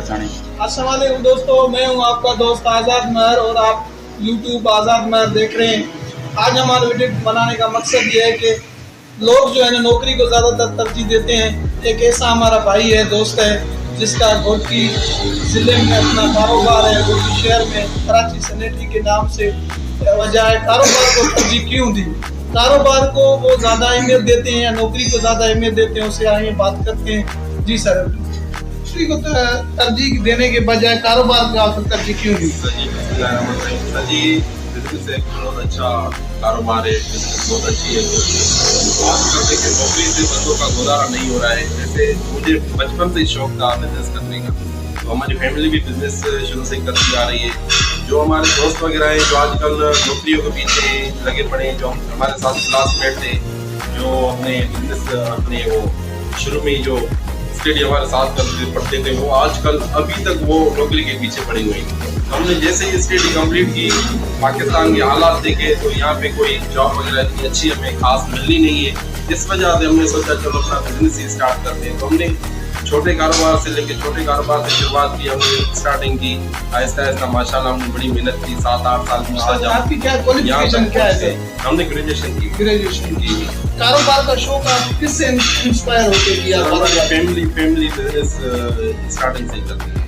बचाने। अस्सलाम वालेकुम दोस्तों, मैं हूं आपका दोस्त आज़ाद महर और आप YouTube आज़ाद महर देख रहे हैं। आज हमारा वीडियो बनाने का मकसद ये है कि लोग जो है ना नौकरी को ज़्यादातर तरजीह देते हैं। एक ऐसा हमारा भाई है, दोस्त है, जिसका घोटी ज़िले में अपना कारोबार है, घोटी शहर में कराची सैनिटरी के नाम से वजह है। कारोबार को तरजीह क्यों दी, कारोबार को वो ज़्यादा अहमियत देते हैं या नौकरी को ज़्यादा अहमियत देते हैं, उससे आइए बात करते हैं। जी सर, नौकरी को तरजीह देने के बजाय कारोबार को आप तरजीह क्यों दी? जी, बिजनेस एक बहुत अच्छा कारोबार है, बिजनेस बहुत अच्छी है। आजकल देखिए नौकरी से बंदों का गुजारा नहीं हो रहा है। जैसे मुझे बचपन से शौक था बिजनेस करने का, तो हमारी फैमिली भी बिजनेस शुरू से करती आ रही है। जो हमारे दोस्त वगैरह हैं जो आजकल नौकरियों के पीछे लगे पड़े हैं, जो हमारे साथ क्लासमेट थे जो अपने बिजनेस अपने वो शुरू में ही जो स्टडी हमारे साथ करते पढ़ते थे, वो आजकल अभी तक वो नौकरी के पीछे पड़ी हुई है। हमने जैसे ही स्टडी कंप्लीट की, पाकिस्तान के हालात देखे तो यहाँ पे कोई जॉब वगैरह इतनी अच्छी हमें खास मिलनी नहीं है। इस वजह से हमने सोचा चलो अपना बिजनेस ही स्टार्ट करते हैं। तो हमने छोटे कारोबार से लेके छोटे कारोबार से शुरुआत की, हमने स्टार्टिंग की आहिस्ता आहिस्ता। माशाल्लाह हमने बड़ी मेहनत की, 7-8 साल की। आपकी क्या क्वालिफिकेशन क्या है? हमने ग्रेजुएशन की। ग्रेजुएशन की। कारोबार का शौक आप किससे इंस्पायर होके किया? फैमिली बिजनेस स्टार्टिंग से करती है।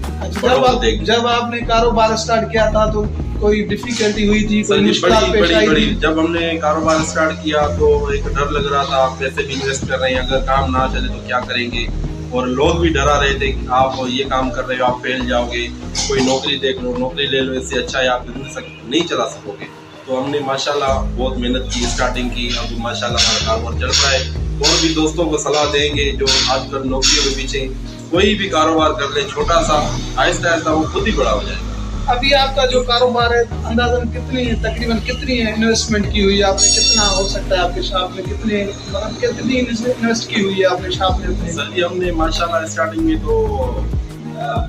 जब आपने कारोबार स्टार्ट किया था तो कोई डिफिकल्टी हुई थी, कोई मुश्किल पेश आई थी? जब हमने कारोबार स्टार्ट किया तो एक डर लग रहा था, आप पैसे भी इन्वेस्ट कर रहे हैं, अगर काम ना चले तो क्या करेंगे। और लोग भी डरा रहे थे कि आप ये काम कर रहे हो, आप फेल जाओगे, कोई नौकरी देख लो, नौकरी ले लो, इससे अच्छा है आप बिजनेस नहीं चला सकोगे। तो हमने माशाल्लाह बहुत मेहनत की, स्टार्टिंग की। अब माशाल्लाह हमारा कारोबार चल रहा है। और भी दोस्तों को सलाह देंगे जो आजकल नौकरियों के पीछे, कोई भी कारोबार कर ले छोटा सा, आहिस्ता आहिस्ता वो खुद ही बड़ा हो जाएगा। अभी आपका जो कारोबार है अंदाजन तकरीबन कितनी इन्वेस्टमेंट की हुई है आपने? कितना हो सकता है आपके शॉप में? कितनी इन्वेस्ट की हुई है आपने शॉप में? सर जी, हमने माशाल्लाह स्टार्टिंग में तो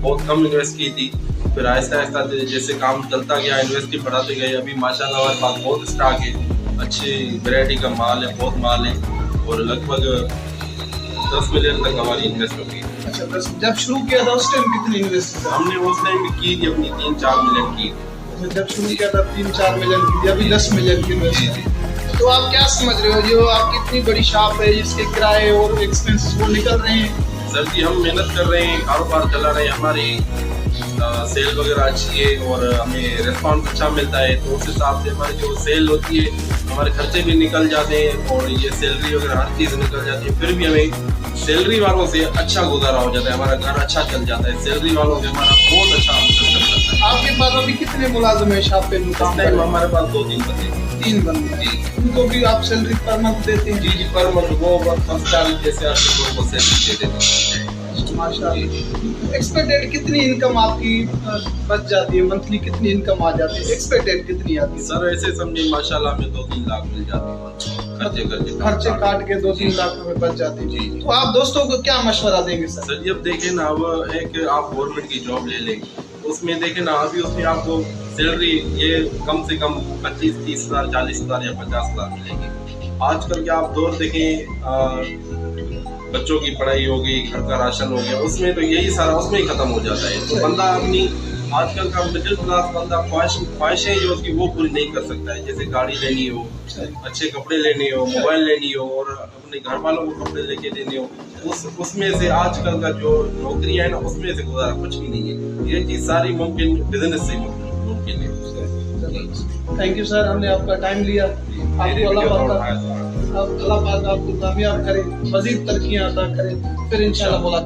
बहुत कम इन्वेस्ट की थी, फिर आहिस्ता आहिस्ता जैसे काम चलता गया इन्वेस्ट बढ़ाते गए। अभी माशाल्लाह हमारे पास बहुत स्टॉक है, अच्छी वैरायटी का माल है, बहुत माल है, और लगभग 10 मिलियन तक हमारी इन्वेस्ट होगी। अच्छा, जब शुरू किया था उस टाइम कितनी इन्वेस्ट? हमने उस टाइम भी की थी अपनी 3-4 मिलियन की। जब शुरू किया था 3-4 मिलियन की थी, अभी 10 मिलियन की इन्वेस्ट। तो आप क्या समझ रहे हो, जो आपकी इतनी बड़ी शॉप है, इसके किराए और एक्सपेंसेस वो निकल रहे हैं? सर जी, हम मेहनत कर रहे हैं, कारोबार चला रहे हैं, हमारी सेल वगैरह अच्छी है और हमें रिस्पॉन्स अच्छा मिलता है। तो उस हिसाब से हमारी जो सेल होती है, हमारे खर्चे भी निकल जाते हैं और ये सैलरी वगैरह हर चीज़ निकल जाती है। फिर भी हमें सैलरी वालों से अच्छा गुजारा हो जाता है, हमारा घर अच्छा चल जाता है। सैलरी वालों से हमारा बहुत अच्छा चल जाता है। आपके पास अभी कितने मुलाजिम है शॉप पे? हमारे पास 2-3 बंदे। 3 बंदे जी। उनको भी आप सैलरी पर मंथ देते हैं? जी, पर मंथ वो जैसे आपको सैलरी दे देते हैं। माशाल्लाह। एक्सपेक्टेड कितनी इनकम आपकी बच जाती है? मंथली कितनी इनकम आ जाती है? एक्सपेक्टेड कितनी आती है? सर ऐसे समझिए माशाल्लाह में 2-3 लाख मिल जाते हैं, खर्चे काट के 2-3 लाख रुपए बच जाते हैं। जी, तो आप दोस्तों को क्या मशवरा देंगे सर? सर जी, अब देखें ना, अब एक आप गवर्नमेंट की जॉब ले लें, उसमें देखें ना, अभी उसमें आपको सैलरी ये कम से कम 25-30 हज़ार, 40 हज़ार या 50 हज़ार मिलेगी। आजकल क्या आप दौर देखें, बच्चों की पढ़ाई हो गई, घर का राशन हो गया, उसमें तो यही सारा उसमें ही खत्म हो जाता है। तो बंदा अपनी आजकल का मिडिल क्लास बंदा ख्वाहिशें जो उसकी वो पूरी नहीं कर सकता है। जैसे गाड़ी लेनी हो, अच्छे कपड़े लेने हो, मोबाइल लेनी हो और अपने घर वालों को कपड़े लेके देने हो, उसमें से आजकल का जो नौकरियां है ना, उसमें से गुजारा कुछ भी नहीं है। ये चीज़ सारी मुमकिन बिजनेस से मुमकिन है। थैंक यू सर, हमने आपका टाइम लिया। आपको अल्लाह पाक आपको कामयाब करे, मजीद तरक्कियां अता करे। फिर इंशाल्लाह